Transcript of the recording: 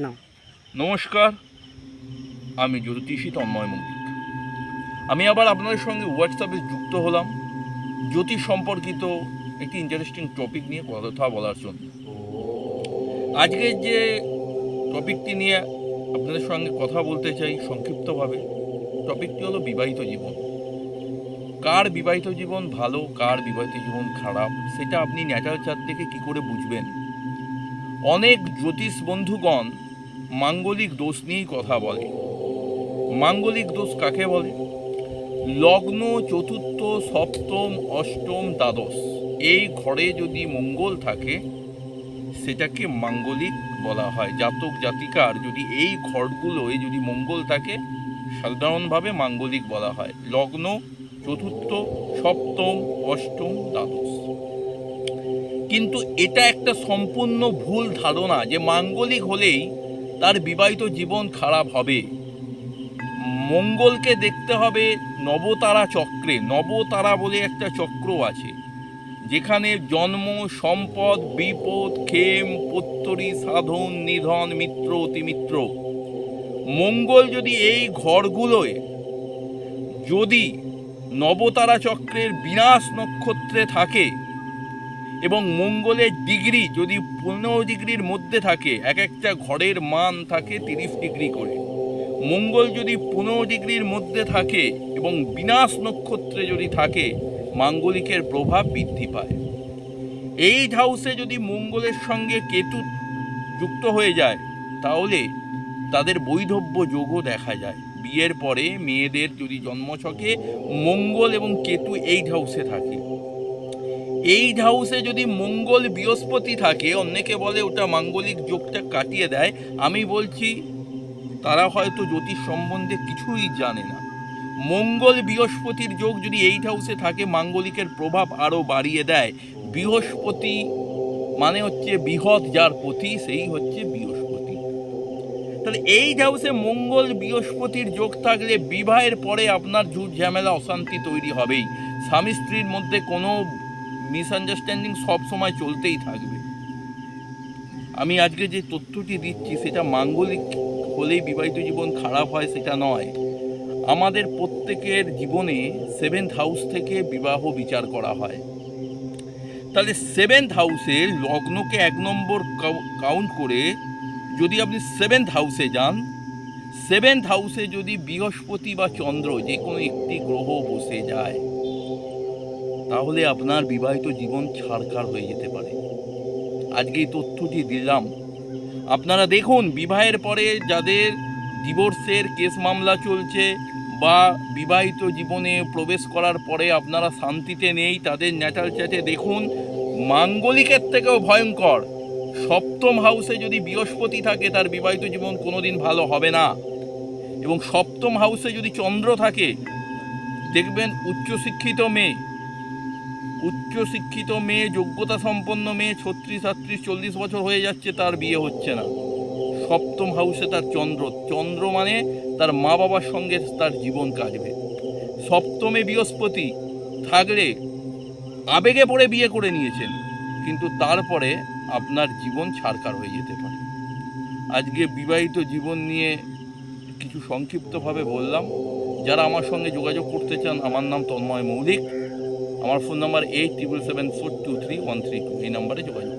না। নমস্কার, আমি জ্যোতিষী তন্ময় মল্লিক। আমি আবার আপনাদের সঙ্গে হোয়াটসঅ্যাপে যুক্ত হলাম জ্যোতিষ সম্পর্কিত একটি ইন্টারেস্টিং টপিক নিয়ে কথা বলার জন্য। আজকের যে টপিকটি নিয়ে আপনাদের সঙ্গে কথা বলতে চাই সংক্ষিপ্তভাবে, টপিকটি হলো বিবাহিত জীবন। কার বিবাহিত জীবন ভালো, কার বিবাহিত জীবন খারাপ, সেটা আপনি ন্যাচারাল চার্ট থেকে কী করে বুঝবেন? অনেক জ্যোতিষ বন্ধুগণ মাঙ্গলিক দোষ নিয়েই কথা বলে। মাঙ্গলিক দোষ কাকে বলে? লগ্ন, চতুর্থ, সপ্তম, অষ্টম, দ্বাদশ এই ঘরে যদি মঙ্গল থাকে সেটাকে মাঙ্গলিক বলা হয়। জাতক জাতিকার যদি এই ঘরগুলোয় যদি মঙ্গল থাকে সাধারণভাবে মাঙ্গলিক বলা হয়। লগ্ন, চতুর্থ, সপ্তম, অষ্টম, দ্বাদশ। কিন্তু এটা একটা সম্পূর্ণ ভুল ধারণা যে মাঙ্গলিক হলেই তার বিবাহিত জীবন খারাপ হবে। মঙ্গলকে দেখতে হবে নবতারা চক্রে। নবতারা বলে একটা চক্র আছে যেখানে জন্ম, সম্পদ, বিপদ, ক্ষেম, প্রত্যরী, সাধন, নিধন, মিত্র, অতিমিত্র। মঙ্গল যদি এই ঘরগুলোয় যদি নবতারা চক্রের বিনাশ নক্ষত্রে থাকে এবং মঙ্গলের ডিগ্রি যদি 15 ডিগ্রির মধ্যে থাকে, এক একটা ঘরের মান থাকে 30 ডিগ্রি করে, মঙ্গল যদি 15 ডিগ্রির মধ্যে থাকে এবং বিনাশ নক্ষত্রে যদি থাকে মাঙ্গলিকের প্রভাব বৃদ্ধি পায়। এই হাউসে যদি মঙ্গলের সঙ্গে কেতু যুক্ত হয়ে যায় তাহলে তাদের বৈধব্য যোগও দেখা যায়। বিয়ের পরে মেয়েদের যদি জন্মছকে মঙ্গল এবং কেতু এই হাউসে থাকে, এই হাউসে যদি মঙ্গল বৃহস্পতি থাকে, অনেকে বলে ওটা মাঙ্গলিক যোগটা কাটিয়ে দেয়। আমি বলছি তারা হয়তো জ্যোতিষ সম্বন্ধে কিছুই জানে না। মঙ্গল বৃহস্পতির যোগ যদি এইট হাউসে থাকে মাঙ্গলিকের প্রভাব আরও বাড়িয়ে দেয়। বৃহস্পতি মানে হচ্ছে বৃহৎ, যার পতি সেই হচ্ছে বৃহস্পতি। তাহলে এইট হাউসে মঙ্গল বৃহস্পতির যোগ থাকলে বিবাহের পরে আপনার ঝুট ঝামেলা অশান্তি তৈরি হবেই। স্বামী স্ত্রীর মধ্যে কোনো মিসআন্ডারস্ট্যান্ডিং সবসময় চলতেই থাকবে। আমি আজকে যে তথ্যটি দিচ্ছি সেটা মাঙ্গলিক হলেই বিবাহিত জীবন খারাপ হয় সেটা নয়। আমাদের প্রত্যেকের জীবনে 7th হাউস থেকে বিবাহ বিচার করা হয়। তাহলে 7th হাউসে লগ্নকে 1 নম্বর কাউন্ট করে যদি আপনি 7th হাউসে যান, 7th হাউসে যদি বৃহস্পতি বা চন্দ্র যে কোনো একটি গ্রহ বসে যায় তাহলে আপনার বিবাহিত জীবন ছাড়খাড় হয়ে যেতে পারে। আজকে এই তথ্যটি দিলাম। আপনারা দেখুন বিবাহের পরে যাদের ডিভোর্সের কেস মামলা চলছে বা বিবাহিত জীবনে প্রবেশ করার পরে আপনারা শান্তিতে নেই, তাদের ন্যাটাল চ্যাটে দেখুন মাঙ্গলিকের থেকেও ভয়ঙ্কর। 7ম হাউসে যদি বৃহস্পতি থাকে তার বিবাহিত জীবন কোনোদিন ভালো হবে না। এবং 7ম হাউসে যদি চন্দ্র থাকে দেখবেন উচ্চশিক্ষিত মেয়ে, যোগ্যতা সম্পন্ন মেয়ে 36, 38, 40 বছর হয়ে যাচ্ছে, তার বিয়ে হচ্ছে না। 7ম হাউসে তার চন্দ্র মানে তার মা বাবার সঙ্গে তার জীবন কাটবে। 7মে বৃহস্পতি থাকলে আবেগে পড়ে বিয়ে করে নিয়েছেন, কিন্তু তারপরে আপনার জীবন ছাড়খাড় হয়ে যেতে পারে। আজকে বিবাহিত জীবন নিয়ে কিছু সংক্ষিপ্তভাবে বললাম। যারা আমার সঙ্গে যোগাযোগ করতে চান, আমার নাম তন্ময় মৌলিক। আমার ফোন নাম্বার 877423 132। এই নাম্বারে যোগাযোগ।